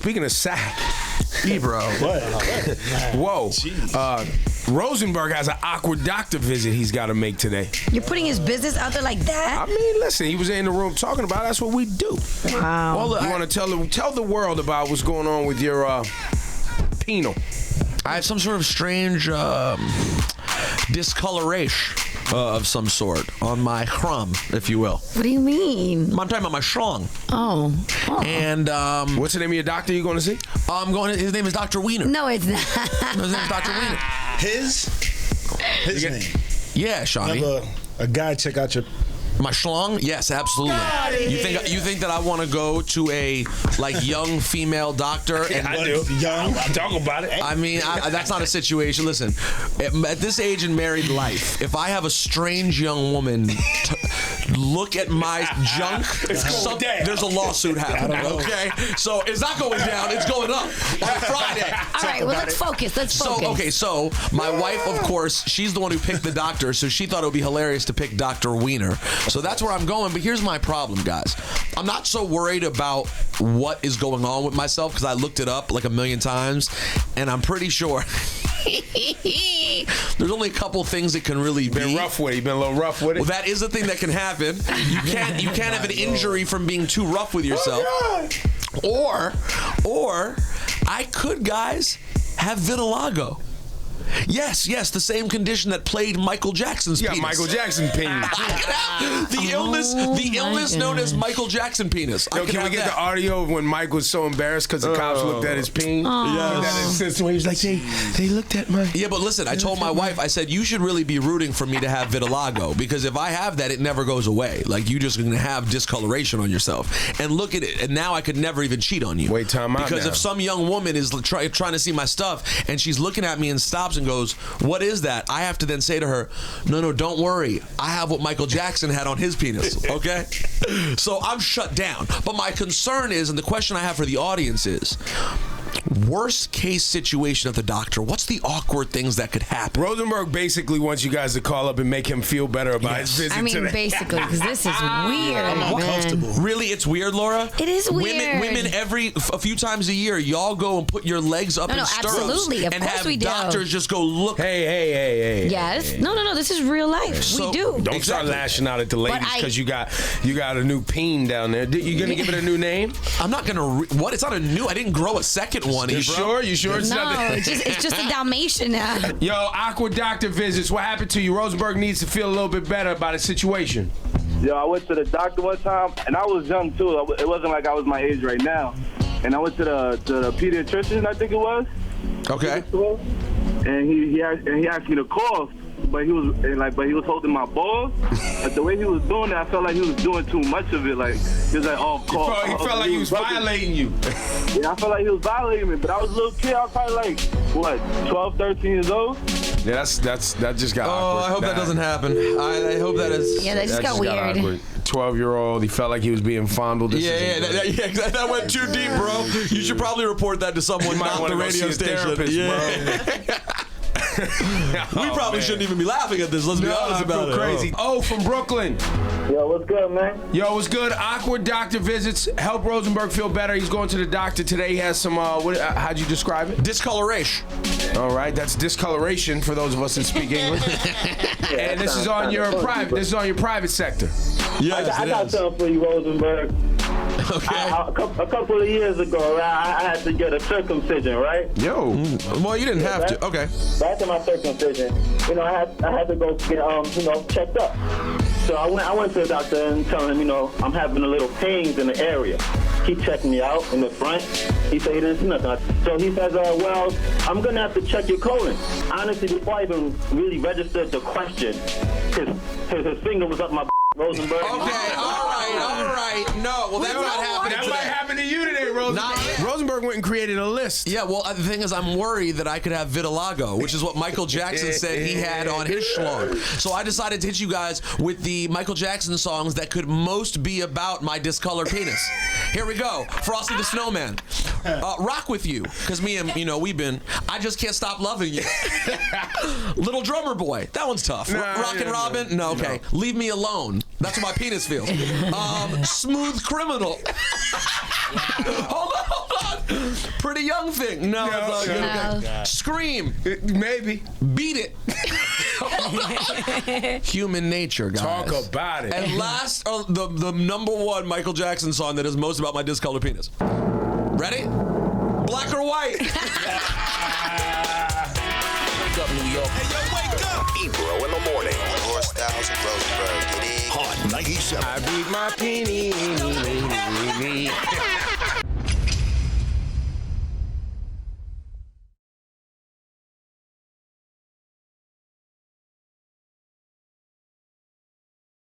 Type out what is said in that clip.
speaking of sack, bro. Whoa. Rosenberg has an awkward doctor visit he's got to make today. You're putting his business out there like that? I mean, listen, he was in the room talking about it. That's what we do. Wow. Well, look, you want to tell the world about what's going on with your penal? I have some sort of strange discoloration of some sort on my crumb, if you will. What do you mean? I'm talking about my schlong. Oh. And what's the name of your doctor you're going to see? His name is Dr. Wiener. No, it's not. His name is Dr. Wiener. His name. Yeah, Shawnee. Have a guy check out your. My schlong? Yes, absolutely. You think that I want to go to a young female doctor? And I do. Young. I'll talk about it. I mean, that's not a situation. Listen, at this age in married life, if I have a strange young woman look at my junk, there's a lawsuit happening. Okay, so it's not going down; it's going up on Friday. All right, well, let's focus. So my wife, of course, she's the one who picked the doctor, so she thought it would be hilarious to pick Dr. Wiener. So that's where I'm going. But here's my problem, guys. I'm not so worried about what is going on with myself because I looked it up like a million times, and I'm pretty sure there's only a couple things it can really be. You've been a little rough with it. Well, that is the thing that can happen. You can't have an injury from being too rough with yourself. Or I could, guys, have vitiligo. Yes, the same condition that plagued Michael Jackson's penis. Yeah, Michael Jackson penis. The illness known as Michael Jackson penis. Yo, can we get the audio of when Mike was so embarrassed because the cops looked at his peen? Yes. He was like, they looked at my... Yeah, but listen, I told my wife, I said, you should really be rooting for me to have vitiligo because if I have that, it never goes away. Like, you're just going to have discoloration on yourself. And look at it. And now I could never even cheat on you. Wait, time out Because now. if some young woman is trying to see my stuff and she's looking at me and stops and goes, what is that? I have to then say to her, no, don't worry. I have what Michael Jackson had on his penis, okay? So I'm shut down. But my concern is, and the question I have for the audience is, worst case situation at the doctor, what's the awkward things that could happen? Rosenberg basically wants you guys to call up and make him feel better about his visit today. Basically, because this is weird. I'm uncomfortable. Really, it's weird, Laura? It is weird. Women a few times a year, y'all go and put your legs up in stirrups. Absolutely. Of and course have we do. doctors just go look. Hey. Yes. No. This is real life. So, we do. Don't start lashing out at the ladies because you got a new peen down there. You gonna give it a new name? I'm not gonna. What? It's not a new. I didn't grow a second one. You sure? You sure it's not? It's just a Dalmatian now. Yo, awkward doctor visits. What happened to you? Rosenberg needs to feel a little bit better about his situation. Yo, I went to the doctor one time, and I was young too. It wasn't like I was my age right now. And I went to the pediatrician, I think it was. Okay. And he asked me to cough, but he was holding my balls. But the way he was doing it, I felt like he was doing too much of it. Like he was like, "Oh, cough." He felt like he was violating you. Yeah, I felt like he was violating me. But I was a little kid. I was probably like 12, 13 years old. Yeah, that just got awkward. I hope that doesn't happen. I hope that is. Yeah, that just got weird. 12-year-old, he felt like he was being fondled. That went too deep, bro. You should probably report that to someone, not the radio station. We probably shouldn't even be laughing at this. Let's be honest about it. Crazy. Oh, from Brooklyn. Yo, what's good, man? Yo, what's good? Awkward doctor visits. Help Rosenberg feel better. He's going to the doctor today. He has some, how'd you describe it? Discoloration. All right, that's discoloration for those of us that speak English. And this is on your private. This is on your private sector. Yes, I got something for you, Rosenberg. Okay. A couple of years ago, I had to get a circumcision, right? Yo. Well, you didn't have to. Okay. After my circumcision, I had to go get checked up. So I went to the doctor and told him, I'm having a little pains in the area. He checked me out in the front. He said he didn't see nothing. So he says, well, I'm going to have to check your colon. Honestly, before I even really registered the question, his finger was up my Rosenberg. Okay, all right. No, well, that's not happening That today. might happen to you today, Rosenberg. Not yet. Rosenberg went and created a list. Yeah, well, the thing is, I'm worried that I could have vitiligo, which is what Michael Jackson said he had on his schlong. So I decided to hit you guys with the Michael Jackson songs that could most be about my discolored penis. Here we go. Frosty the Snowman. Rock With You, because me and, I Just Can't Stop Loving You. Little Drummer Boy. That one's tough. Rockin' Robin? No, okay. No. Leave Me Alone. That's what my penis feels. Smooth Criminal. Hold on. Pretty Young Thing. No, it's not good. No. Okay. Scream. Maybe. Beat It. Human Nature, guys. Talk about it. And last, the number one Michael Jackson song that is most about my discolored penis. Ready? Black or White. Wake up, New York. Hey, yo, wake up. Ebro in the morning. Laura Styles and Rosenberg. Get in. Hot 97. I beat my penny.